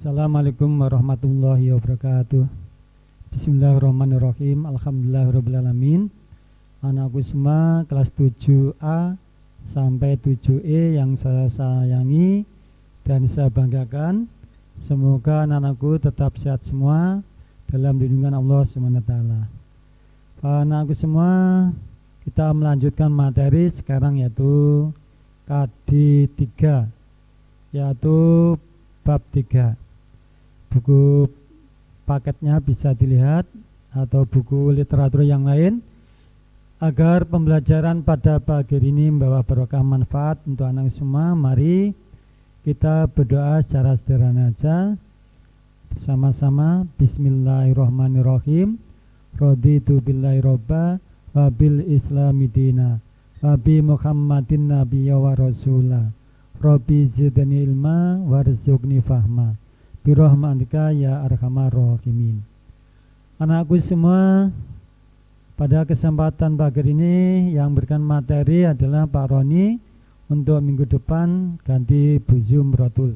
Assalamualaikum warahmatullahi wabarakatuh. Bismillahirrahmanirrahim. Alhamdulillahirrahmanirrahim. Anakku semua kelas 7A sampai 7E yang saya sayangi dan saya banggakan. Semoga anak-anakku tetap sehat semua dalam lindungan Allah SWT. Anakku semua, kita melanjutkan materi sekarang yaitu KD3, yaitu bab 3. Buku paketnya bisa dilihat atau buku literatur yang lain agar pembelajaran pada pagi ini membawa barokah manfaat untuk anak semua. Mari kita berdoa secara sederhana saja bersama-sama. Bismillahirrahmanirrahim. Raditu billahi robba wa bil islami dina wa bi muhammadin nabiyya wa rasulah. Rabbi zidni ilma warzuqni fahma birahmatika ya arhamar rahimin. Anakku semua, pada kesempatan pagi ini yang berikan materi adalah Pak Roni. Untuk minggu depan ganti Bu Zumratul.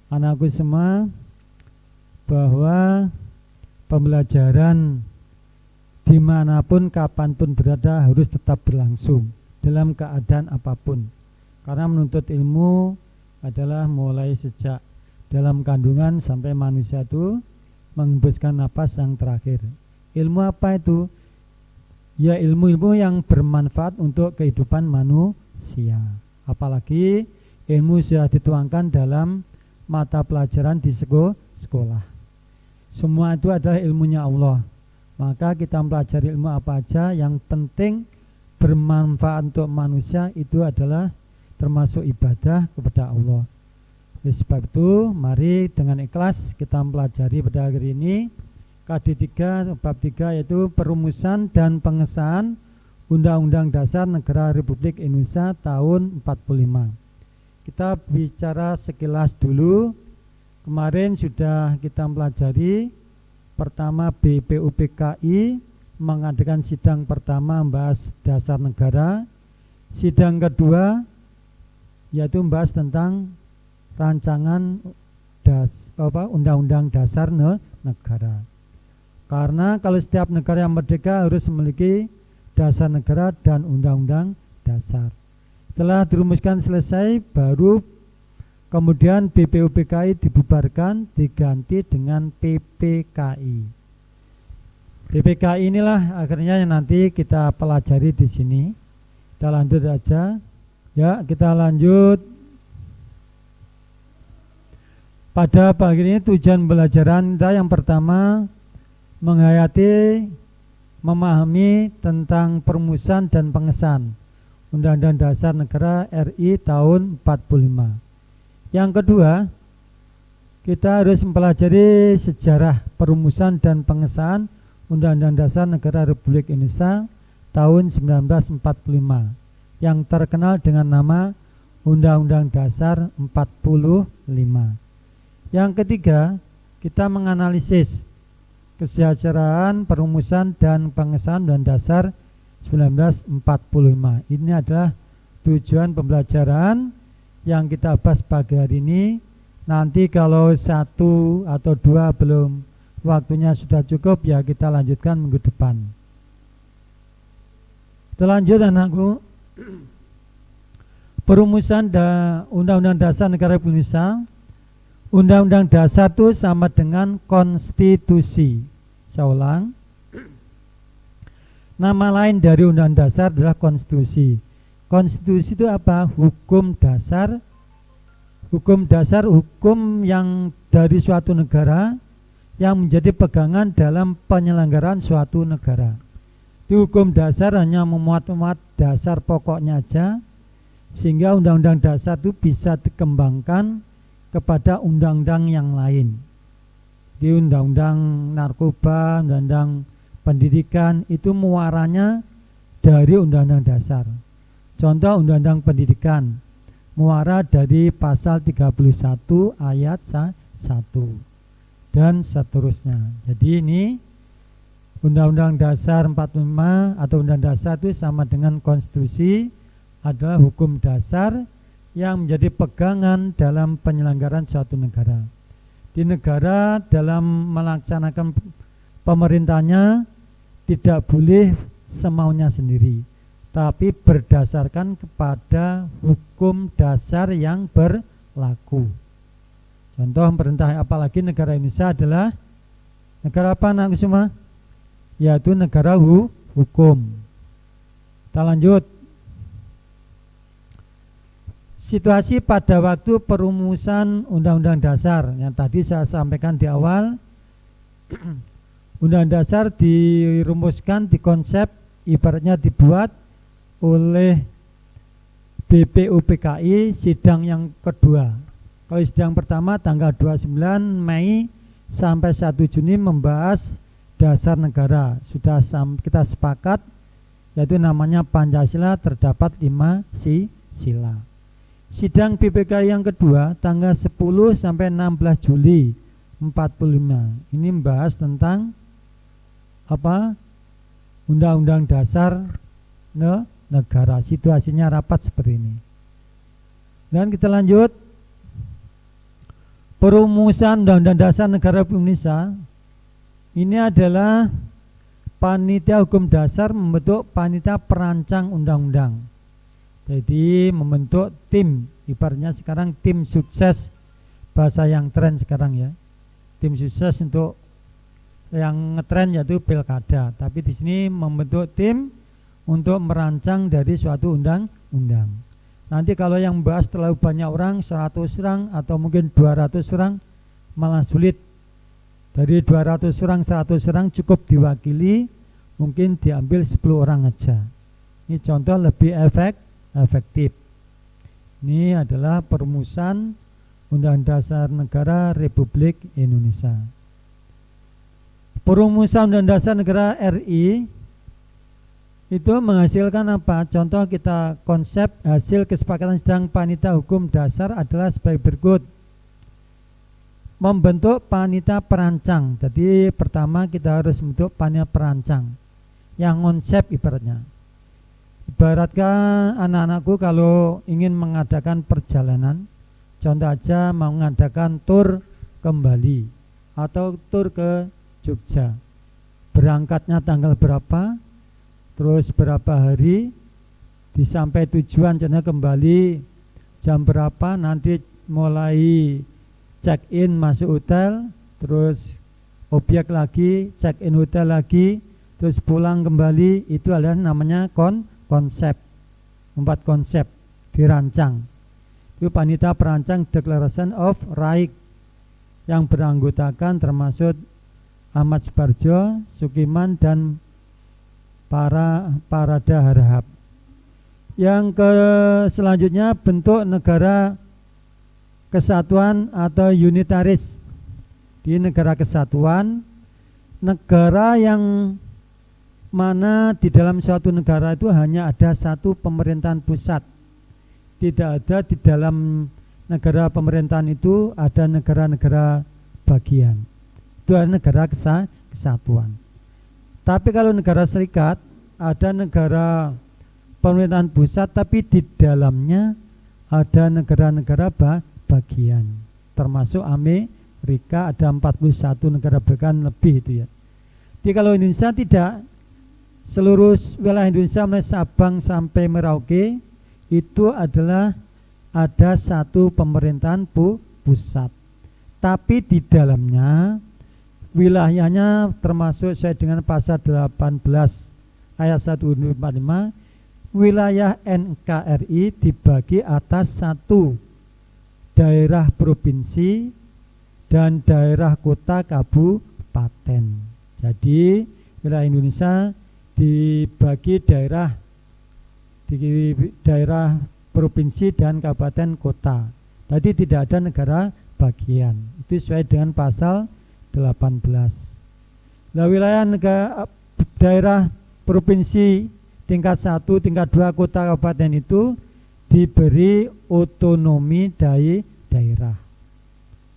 Anakku semua, bahwa pembelajaran dimanapun kapanpun berada harus tetap berlangsung dalam keadaan apapun. Karena menuntut ilmu adalah mulai sejak dalam kandungan sampai manusia itu menghembuskan napas yang terakhir. Ilmu apa itu? Ya, ilmu-ilmu yang bermanfaat untuk kehidupan manusia. Apalagi ilmu sudah dituangkan dalam mata pelajaran di sekolah. Semua itu adalah ilmunya Allah. Maka kita mempelajari ilmu apa aja yang penting bermanfaat untuk manusia, itu adalah termasuk ibadah kepada Allah. Oleh sebab itu, mari dengan ikhlas kita mempelajari pada hari ini KD3 bab 3, yaitu perumusan dan pengesahan Undang-Undang Dasar Negara Republik Indonesia tahun 45. Kita bicara sekilas dulu. Kemarin sudah kita mempelajari pertama BPUPKI mengadakan sidang pertama membahas dasar negara. Sidang kedua yaitu membahas tentang rancangan Undang-Undang Dasar Negara. Karena kalau setiap negara yang merdeka harus memiliki dasar negara dan undang-undang dasar. Setelah dirumuskan selesai, baru kemudian BPUPKI dibubarkan, diganti dengan PPKI. PPKI inilah akhirnya yang nanti kita pelajari di sini. Kita lanjut aja. Ya, kita lanjut. Pada pagi ini tujuan pembelajaran kita yang pertama menghayati, memahami tentang perumusan dan pengesahan Undang-Undang Dasar Negara RI tahun 45. Yang kedua, kita harus mempelajari sejarah perumusan dan pengesahan Undang-Undang Dasar Negara Republik Indonesia tahun 1945 yang terkenal dengan nama Undang-Undang Dasar 45. Yang ketiga, kita menganalisis kesejahteraan perumusan dan pengesahan Undang-Undang Dasar 1945. Ini adalah tujuan pembelajaran yang kita bahas pagi hari ini. Nanti kalau 1 atau 2 belum waktunya sudah cukup, ya kita lanjutkan minggu depan. Kita lanjut anakku. Perumusan dan Undang-Undang Dasar Negara Republik Indonesia. Undang-Undang Dasar itu sama dengan konstitusi. Saya ulang. Nama lain dari Undang-Undang Dasar adalah konstitusi. Konstitusi itu apa? Hukum dasar. Hukum dasar, hukum yang dari suatu negara yang menjadi pegangan dalam penyelenggaraan suatu negara. Di hukum dasar hanya memuat-muat dasar pokoknya aja, sehingga Undang-Undang Dasar itu bisa dikembangkan kepada undang-undang yang lain. Di undang-undang narkoba, undang-undang pendidikan itu muaranya dari undang-undang dasar. Contoh undang-undang pendidikan, muara dari pasal 31 ayat 1 dan seterusnya. Jadi ini Undang-Undang Dasar 45 atau Undang Dasar itu sama dengan konstitusi, adalah hukum dasar yang menjadi pegangan dalam penyelenggaraan suatu negara. Di negara dalam melaksanakan pemerintahnya tidak boleh semaunya sendiri, tapi berdasarkan kepada hukum dasar yang berlaku. Contoh pemerintah apalagi negara Indonesia adalah negara apa anak semua? Yaitu negara hukum. Kita lanjut. Situasi pada waktu perumusan Undang-Undang Dasar yang tadi saya sampaikan di awal. Undang-Undang Dasar dirumuskan, dikonsep, ibaratnya dibuat oleh BPUPKI sidang yang kedua. Kalau sidang pertama tanggal 29 Mei sampai 1 Juni membahas dasar negara. Sudah kita sepakat, yaitu namanya Pancasila, terdapat 5 sila. Sidang BPK yang kedua tanggal 10 sampai 16 Juli 45. Ini membahas tentang apa? Undang-Undang Dasar negara. Situasinya rapat seperti ini. Dan kita lanjut. Perumusan Undang-Undang Dasar Negara Republik Indonesia ini adalah panitia hukum dasar membentuk panitia perancang undang-undang. Jadi membentuk tim, ibaratnya sekarang tim sukses, bahasa yang tren sekarang ya. Tim sukses untuk yang ngetren yaitu pilkada, tapi di sini membentuk tim untuk merancang dari suatu undang-undang. Nanti kalau yang membahas terlalu banyak orang, 100 orang atau mungkin 200 orang, malah sulit. Dari 200 orang, 100 orang cukup diwakili, mungkin diambil 10 orang aja. Ini contoh lebih efektif. Ini adalah perumusan Undang-Undang Dasar Negara Republik Indonesia. Perumusan Undang-Undang Dasar Negara RI itu menghasilkan apa? Contoh kita konsep hasil kesepakatan sidang panitia hukum dasar adalah sebagai berikut. Membentuk panitia perancang. Jadi pertama kita harus membentuk panitia perancang yang konsep ibaratnya. Ibaratkan anak-anakku kalau ingin mengadakan perjalanan, contoh aja mau mengadakan tur kembali atau tur ke Jogja. Berangkatnya tanggal berapa, terus berapa hari, disampai tujuan contohnya kembali jam berapa, nanti mulai check in masuk hotel, terus objek lagi, check in hotel lagi, terus pulang kembali. Itu adalah namanya konsep. 4 konsep dirancang. Itu panitia perancang Declaration of Right yang beranggotakan termasuk Ahmad Suparjo, Sukiman dan Parada Harahap. Yang selanjutnya bentuk negara kesatuan atau unitaris. Di negara kesatuan, negara yang mana di dalam suatu negara itu hanya ada satu pemerintahan pusat. Tidak ada di dalam negara pemerintahan itu ada negara-negara bagian. Itu adalah negara kesatuan. Tapi kalau negara serikat ada negara pemerintahan pusat, tapi di dalamnya ada negara-negara bagian. Termasuk Amerika ada 41 negara bagian lebih itu ya. Jadi kalau Indonesia tidak, seluruh wilayah Indonesia mulai Sabang sampai Merauke itu adalah ada satu pemerintahan pusat. Tapi di dalamnya wilayahnya termasuk sesuai dengan pasal 18 ayat 145, wilayah NKRI dibagi atas satu daerah provinsi dan daerah kota kabupaten. Jadi wilayah Indonesia dibagi daerah provinsi dan kabupaten kota. Tadi tidak ada negara bagian. Itu sesuai dengan pasal 18. Nah, wilayah daerah provinsi tingkat 1, tingkat 2, kota kabupaten itu diberi otonomi daerah.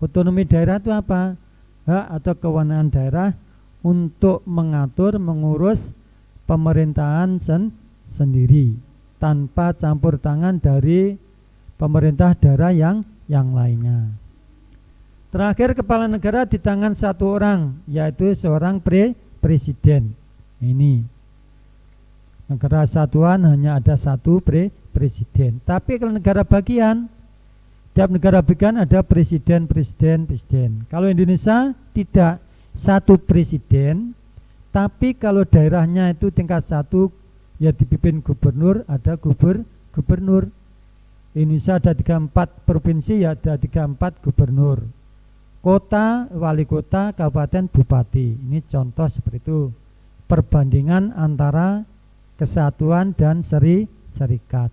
Otonomi daerah itu apa? Hak atau kewenangan daerah untuk mengatur, mengurus pemerintahan sendiri tanpa campur tangan dari pemerintah daerah yang lainnya. Terakhir, kepala negara di tangan satu orang, yaitu seorang presiden. Ini negara satuan hanya ada satu presiden. Tapi kalau negara bagian, tiap negara bagian ada presiden. Kalau Indonesia tidak satu presiden, tapi kalau daerahnya itu tingkat satu, ya dipimpin gubernur, ada gubernur. Indonesia ada 34 provinsi, ya ada 34 gubernur. Kota, wali kota, kabupaten, bupati. Ini contoh seperti itu. Perbandingan antara kesatuan dan serikat.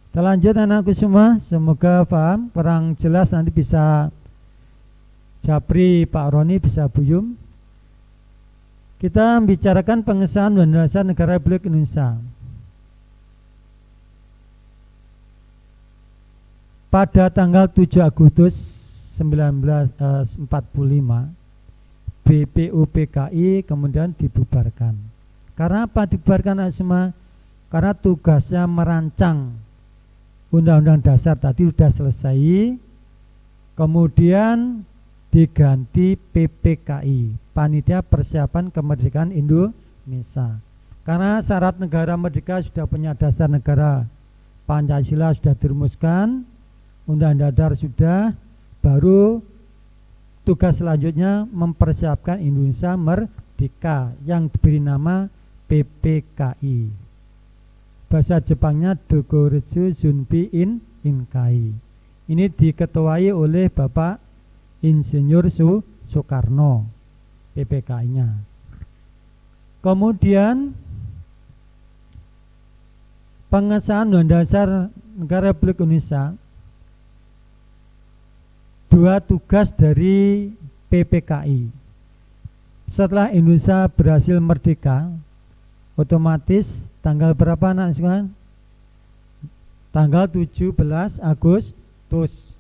Kita lanjut anakku semua, semoga paham. Kurang jelas nanti bisa Japri, Pak Roni, bisa Buyum. Kita membicarakan pengesahan Undang-Undang Dasar Negara Republik Indonesia. Pada tanggal 7 Agustus 1945 BPUPKI kemudian dibubarkan. Karena apa dibubarkan Asma? Karena tugasnya merancang Undang-Undang Dasar tadi sudah selesai, kemudian diganti PPKI, Panitia Persiapan Kemerdekaan Indonesia. Karena syarat negara merdeka sudah punya dasar negara, Pancasila sudah dirumuskan, Undang-Undang Dasar sudah, baru tugas selanjutnya mempersiapkan Indonesia merdeka yang diberi nama PPKI. Bahasa Jepangnya Dogoretsu Junbi Inkai. Ini diketuai oleh Bapak Insinyur Soekarno, PPKI-nya. Kemudian pengesahan Undang-Undang Dasar Negara Republik Indonesia, dua tugas dari PPKI. Setelah Indonesia berhasil merdeka, otomatis tanggal berapa anak sekalian? Tanggal 17 Agustus.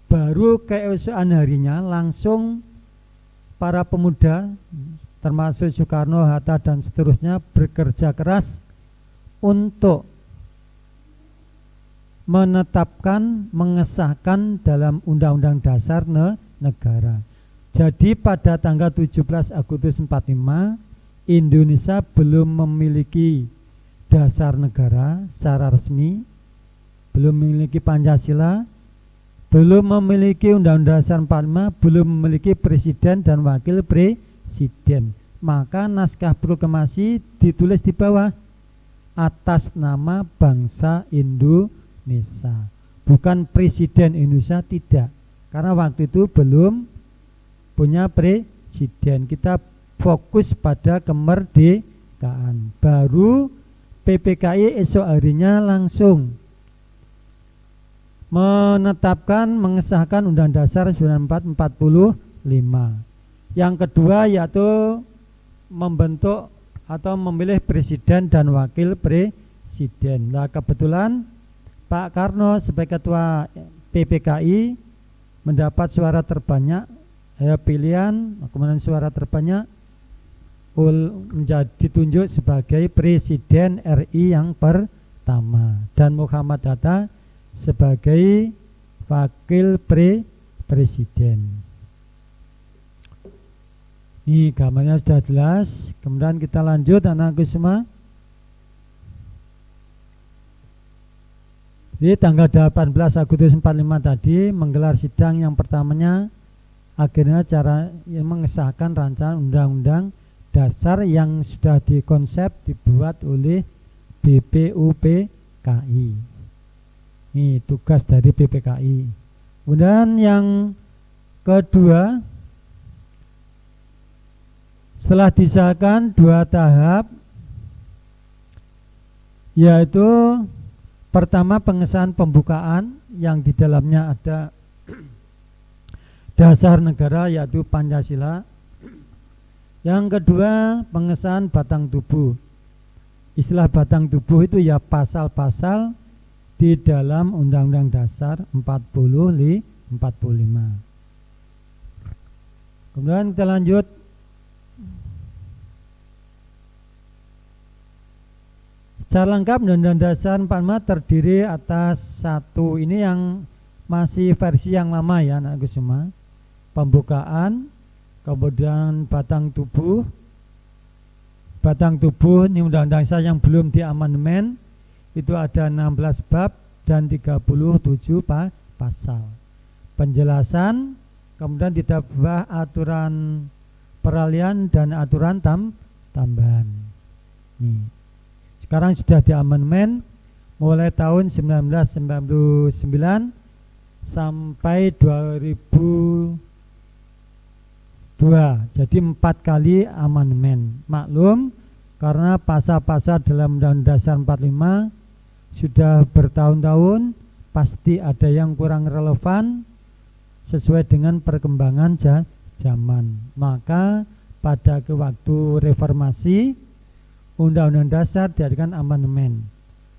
Baru keesokan harinya langsung para pemuda termasuk Soekarno, Hatta dan seterusnya bekerja keras untuk menetapkan, mengesahkan dalam Undang-Undang Dasar Negara. Jadi pada tanggal 17 Agustus 45 Indonesia belum memiliki dasar negara secara resmi, belum memiliki Pancasila, belum memiliki Undang-Undang Dasar 45, belum memiliki presiden dan wakil presiden. Maka naskah proklamasi ditulis di bawah atas nama bangsa Indonesia, bukan presiden Indonesia, tidak, karena waktu itu belum punya presiden. Kita fokus pada kemerdekaan. Baru PPKI esok harinya langsung menetapkan, mengesahkan Undang-Undang Dasar 1945. Yang kedua yaitu membentuk atau memilih presiden dan wakil presiden. Nah, kebetulan Pak Karno sebagai ketua PPKI mendapat suara terbanyak, pilihan, kemudian suara terbanyak menjadi ditunjuk sebagai presiden RI yang pertama, dan Muhammad Hatta sebagai wakil presiden. Ini gambarnya sudah jelas. Kemudian kita lanjut anakku semua. Di tanggal 18 Agustus 45 tadi menggelar sidang yang pertamanya, akhirnya cara mengesahkan rancangan Undang-Undang Dasar yang sudah dikonsep dibuat oleh BPUPKI. Ini tugas dari BPKI. Kemudian yang kedua, setelah disahkan dua tahap, yaitu pertama pengesahan pembukaan yang di dalamnya ada dasar negara yaitu Pancasila. Yang kedua pengesahan batang tubuh. Istilah batang tubuh itu ya pasal-pasal di dalam Undang-Undang Dasar 45. Kemudian kita lanjut. Secara lengkap Undang-Undang Dasar 45 terdiri atas satu, ini yang masih versi yang lama ya anakku semua. Pembukaan, kemudian batang tubuh. Batang tubuh ini undang-undang dasar yang belum diamandemen itu ada 16 bab dan 37 pasal. Penjelasan, kemudian ditambah aturan peralihan dan aturan tambahan. Nih. Sekarang sudah diamandemen mulai tahun 1999 sampai 2002. Jadi 4 kali amandemen. Maklum karena pasal-pasal dalam Undang-Undang Dasar 45 sudah bertahun-tahun, pasti ada yang kurang relevan sesuai dengan perkembangan zaman. Maka pada waktu reformasi Undang-Undang Dasar diadakan amandemen.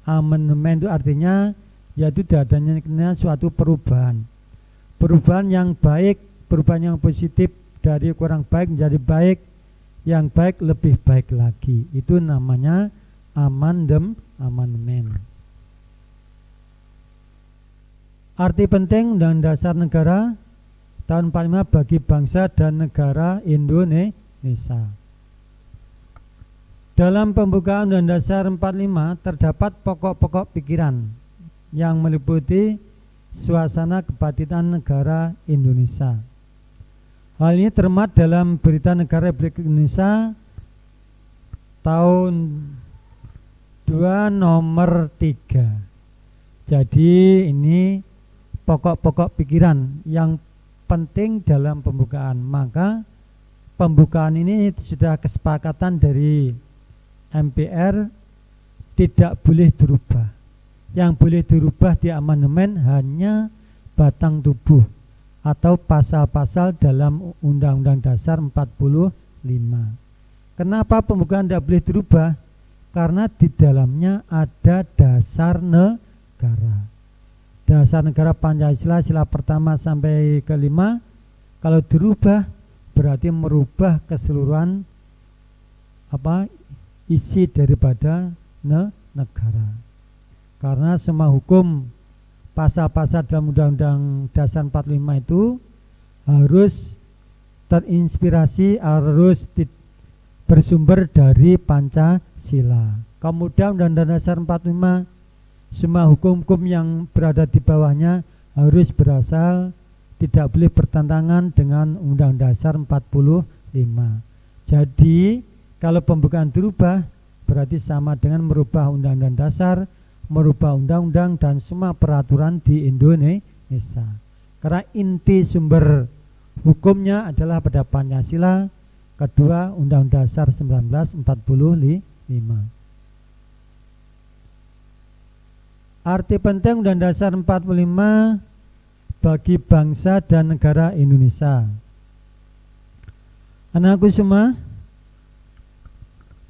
Amandemen itu artinya yaitu adanya suatu perubahan. Perubahan yang baik, perubahan yang positif, dari kurang baik menjadi baik, yang baik lebih baik lagi. Itu namanya amandemen. Arti penting Undang-Undang Dasar Negara tahun 45 bagi bangsa dan negara Indonesia. Dalam pembukaan Undang-Undang Dasar 45 terdapat pokok-pokok pikiran yang meliputi suasana kebatinan negara Indonesia. Hal ini termuat dalam Berita Negara Republik Indonesia tahun 2 nomor 3. Jadi ini pokok-pokok pikiran yang penting dalam pembukaan. Maka pembukaan ini sudah kesepakatan dari MPR, tidak boleh dirubah. Yang boleh dirubah di amandemen hanya batang tubuh atau pasal-pasal dalam Undang-Undang Dasar 45. Kenapa pembukaan tidak boleh dirubah? Karena di dalamnya ada dasar negara. Dasar negara Pancasila sila pertama sampai kelima. Kalau dirubah berarti merubah keseluruhan isi daripada negara. Karena semua hukum pasal-pasal dalam Undang-Undang Dasar 45 itu harus terinspirasi, harus bersumber dari Pancasila. Kemudian Undang-Undang Dasar 45, semua hukum-hukum yang berada di bawahnya harus berasal, tidak boleh bertentangan dengan Undang-Undang Dasar 45. Jadi kalau pembukaan dirubah berarti sama dengan merubah Undang-Undang Dasar, merubah undang-undang dan semua peraturan di Indonesia. Karena inti sumber hukumnya adalah pada Pancasila, kedua Undang-Undang Dasar 1945. Arti penting Undang-Undang Dasar 45 bagi bangsa dan negara Indonesia. Anakku semua,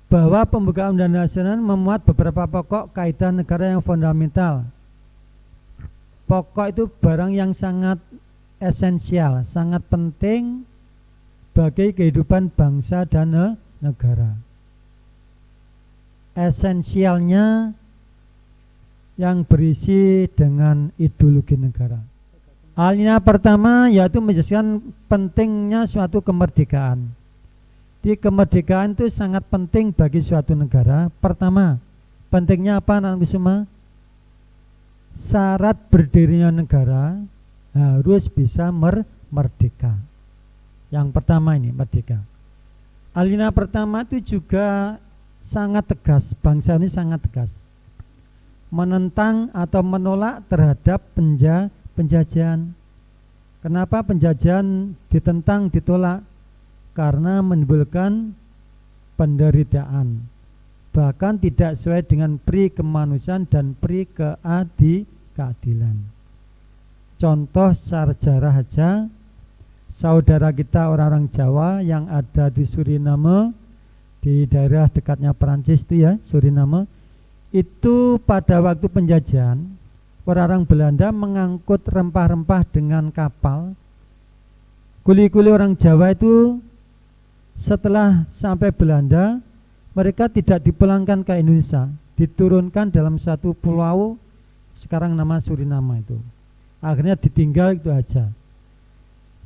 bahwa pembukaan Undang-Undang Nasional memuat beberapa pokok kaidah negara yang fundamental. Pokok itu barang yang sangat esensial, sangat penting bagi kehidupan bangsa dan negara. Esensialnya yang berisi dengan ideologi negara. Halnya pertama yaitu menjelaskan pentingnya suatu kemerdekaan. Di kemerdekaan itu sangat penting bagi suatu negara. Pertama, pentingnya apa anak semua? Syarat berdirinya negara harus bisa merdeka. Yang pertama ini merdeka. Alinea pertama itu juga sangat tegas, bangsa ini sangat tegas menentang atau menolak terhadap penjajahan. Kenapa penjajahan ditentang, ditolak? Karena menimbulkan penderitaan, bahkan tidak sesuai dengan pri kemanusiaan dan pri keadilan. Contoh sejarah saja, saudara kita orang-orang Jawa yang ada di Suriname, di daerah dekatnya Perancis itu ya, Suriname, itu pada waktu penjajahan orang-orang Belanda mengangkut rempah-rempah dengan kapal. Kuli-kuli orang Jawa itu setelah sampai Belanda, mereka tidak dipulangkan ke Indonesia, diturunkan dalam satu pulau sekarang nama Suriname itu. akhirnya ditinggal itu aja.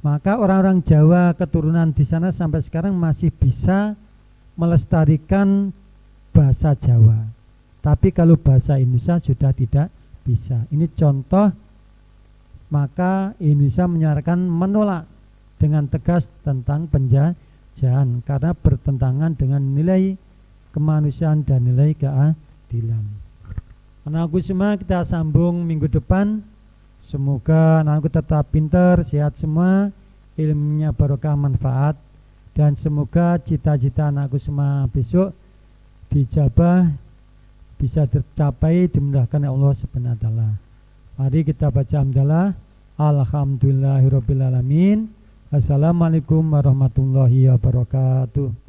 Maka orang-orang Jawa keturunan di sana sampai sekarang masih bisa melestarikan bahasa Jawa. Tapi kalau bahasa Indonesia sudah tidak bisa. Ini contoh, maka Indonesia menyuarakan menolak dengan tegas tentang penjajahan karena bertentangan dengan nilai kemanusiaan dan nilai keadilan. Anakku semua, kita sambung minggu depan. Semoga anakku tetap pintar, sehat semua, ilmunya barokah manfaat, dan semoga cita-cita anakku semua besok dijabah, bisa tercapai, dimudahkan Allah Subhanahu wa taala. Mari kita baca hamdalah. Alhamdulillahirabbil alamin. Assalamualaikum warahmatullahi wabarakatuh.